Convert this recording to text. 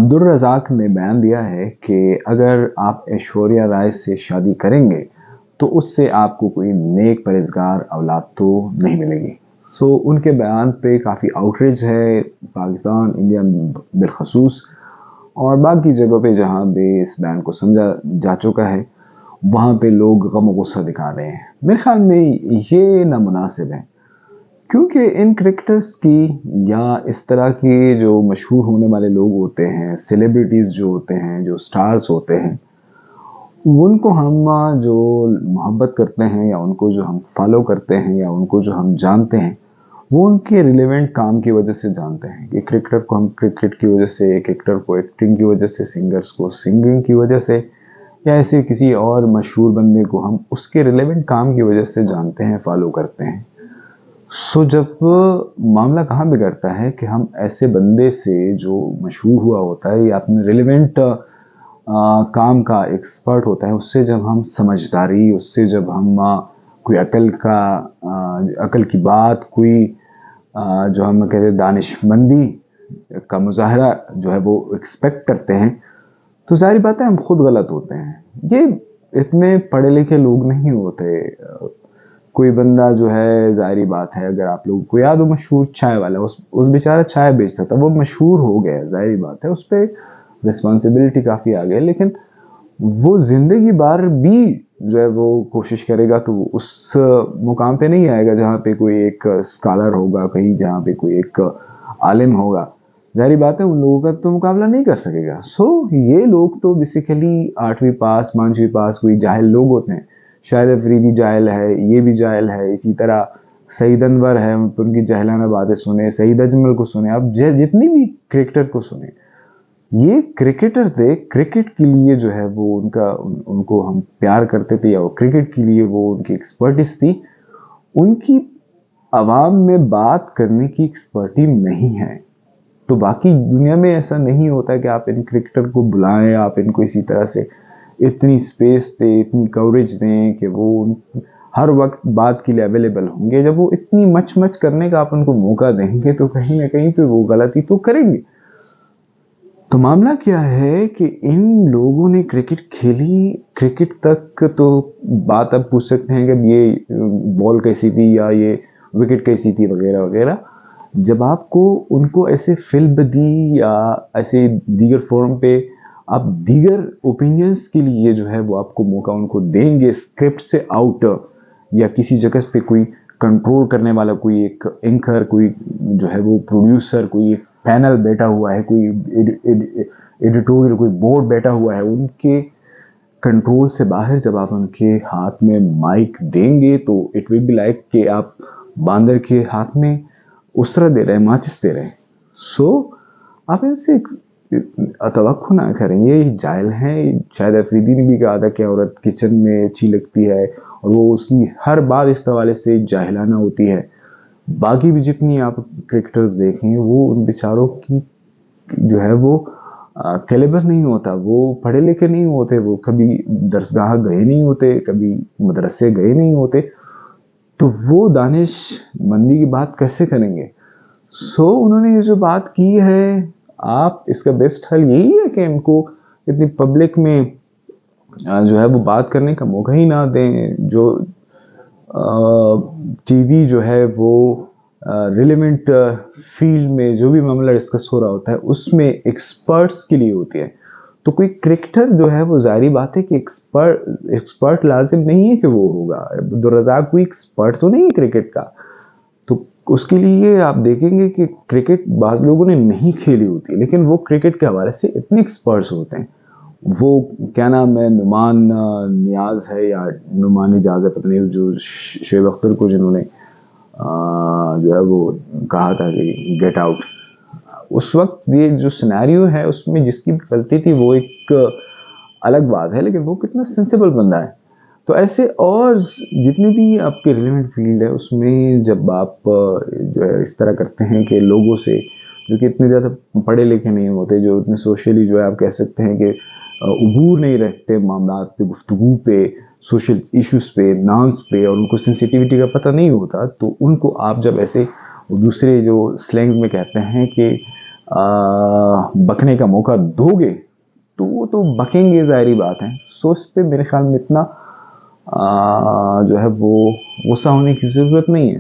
अब्दुल रज़ाक ने बयान दिया है कि अगर आप ऐश्वर्या राय से शादी करेंगे तो उससे आपको कोई नेक परहेज़गार औलाद तो नहीं मिलेगी। उनके बयान पे काफ़ी आउटरीच है पाकिस्तान, इंडिया बिलखसूस और बाकी जगहों पे जहाँ भी इस बयान को समझा जा चुका है, वहाँ पे लोग गम और गुस्सा दिखा रहे हैं। मेरे ख्याल में ये नामुनासिब है, क्योंकि इन क्रिकेटर्स की या इस तरह के जो मशहूर होने वाले लोग होते हैं, सेलिब्रिटीज़ जो होते हैं, जो स्टार्स होते हैं, उनको हम जो मोहब्बत करते हैं या उनको जो हम फॉलो करते हैं या उनको जो हम जानते हैं, वो उनके रिलेवेंट काम की वजह से जानते हैं कि क्रिकेटर को हम क्रिकेट की वजह से, क्रिकेटर को एक्टिंग की वजह से, सिंगर्स को सिंगिंग की वजह से या ऐसे किसी और मशहूर बंदे को हम उसके रिलेवेंट काम की वजह से जानते हैं, फॉलो करते हैं। जब मामला कहाँ बिगड़ता है कि हम ऐसे बंदे से जो मशहूर हुआ होता है या अपने रिलेवेंट काम का एक्सपर्ट होता है, उससे जब हम समझदारी, उससे जब हम कोई अकल की बात, कोई जो हम कहते हैं दानिशमंदी का मुजाहरा जो है वो एक्सपेक्ट करते हैं, तो सारी बातें हम खुद गलत होते हैं। ये इतने पढ़े लिखे लोग नहीं होते। कोई बंदा जो है, ज़ाहिरी बात है, अगर आप लोगों को याद हो, मशहूर चाय वाला, उस बेचारा चाय बेचता था, वो मशहूर हो गया, ज़ाहिरी बात है, उस पर रिस्पॉन्सिबिलिटी काफ़ी आ गई, लेकिन वो ज़िंदगी भर भी जो है वो कोशिश करेगा तो उस मुकाम पे नहीं आएगा जहाँ पे कोई एक स्कॉलर होगा, कहीं जहाँ पे कोई एक आलिम होगा। ज़ाहिरी बात है, उन लोगों का तो मुकाबला नहीं कर सकेगा। ये लोग तो बेसिकली 8वीं पास, 5वीं पास कोई जाहिल लोग होते हैं। शाहिद अफरीदी जाहिल है, ये भी जाहिल है, इसी तरह सईद अनवर है, उनकी जाहिलाना बातें सुने, सईद अजमल को सुने, आप जितनी भी क्रिकेटर को सुने, ये क्रिकेटर थे, क्रिकेट के लिए जो है वो उनको हम प्यार करते थे, या वो क्रिकेट के लिए वो उनकी एक्सपर्टीज थी। उनकी आवाम में बात करने की एक्सपर्टी नहीं है। तो बाकी दुनिया में ऐसा नहीं होता कि आप इन क्रिकेटर को बुलाएं, आप इनको इसी तरह से इतनी स्पेस दें, इतनी कवरेज दें कि वो हर वक्त बात के लिए अवेलेबल होंगे। जब वो इतनी मच करने का आप उनको मौका देंगे तो कहीं ना कहीं पे वो गलती तो करेंगे। तो मामला क्या है कि इन लोगों ने क्रिकेट खेली, क्रिकेट तक तो बात आप पूछ सकते हैं कि ये बॉल कैसी थी या ये विकेट कैसी थी वगैरह वगैरह। जब आपको उनको ऐसे फिल्म दी या ऐसे दीगर फोरम पे आप दीगर ओपिनियंस के लिए जो है वो आपको मौका उनको देंगे, स्क्रिप्ट से आउट या किसी जगह पे कोई कंट्रोल करने वाला, कोई एक एंकर, कोई जो है वो प्रोड्यूसर, कोई एक पैनल बैठा हुआ है, कोई एडिटोरियल, कोई बोर्ड बैठा हुआ है, उनके कंट्रोल से बाहर जब आप उनके हाथ में माइक देंगे तो इट विल बी लाइक कि आप बांदर के हाथ में उसरा दे रहे हैं, माचिस दे रहे हैं। आप इनसे तवक्को ना करें, ये जाहिल हैं। शायद अफरीदी ने भी कहा था कि औरत किचन में अच्छी लगती है, और वो उसकी हर बात इस हवाले से जाहिलाना होती है। बाकी भी जितनी आप क्रिकेटर्स देखें, वो उन बेचारों की जो है वो कैलिबर नहीं होता, वो पढ़े लिखे नहीं होते, वो कभी दरसगाह गए नहीं होते, कभी मदरसे गए नहीं होते, तो वो दानिशमंदी की बात कैसे करेंगे। उन्होंने ये जो बात की है, आप इसका बेस्ट हल यही है कि इनको इतनी पब्लिक में जो है वो बात करने का मौका ही ना दें। जो टीवी जो है वो रिलेवेंट फील्ड में जो भी मामला डिस्कस हो रहा होता है उसमें एक्सपर्ट्स के लिए होती है। तो कोई क्रिकेटर जो है वो ज़ाहिरी बात है कि एक्सपर्ट लाजिम नहीं है कि वो होगा। अब्दुल रज़ाक कोई एक्सपर्ट तो नहीं है क्रिकेट का, तो उसके लिए आप देखेंगे कि क्रिकेट बाज़ लोगों ने नहीं खेली होती, लेकिन वो क्रिकेट के हवाले से इतने एक्सपर्ट्स होते हैं। वो क्या नाम है, नुमान नियाज है या नुमान इजाज़ है, पता नहीं, जो शोएब अख्तर को जिन्होंने जो है वो कहा था कि गेट आउट, उस वक्त ये जो सिनेरियो है उसमें जिसकी गलती थी वो एक अलग बात है, लेकिन वो कितना सेंसिबल बंदा है। तो ऐसे और जितनी भी आपके रिलेवेंट फील्ड है उसमें जब आप जो है इस तरह करते हैं कि लोगों से जो कि इतने ज़्यादा पढ़े लिखे नहीं होते, जो इतने सोशली जो है आप कह सकते हैं कि उबूर नहीं रखते मामला पे, गुफ्तगू पे, सोशल इश्यूज़ पे, नाम्स पे, और उनको सेंसिटिविटी का पता नहीं होता, तो उनको आप जब ऐसे दूसरे जो स्लैंग में कहते हैं कि बकने का मौका दोगे तो वो तो बकेंगे, ज़ाहिरी बात है। सो इस पे मेरे ख्याल में इतना जो है वो गुस्सा होने की ज़रूरत नहीं है।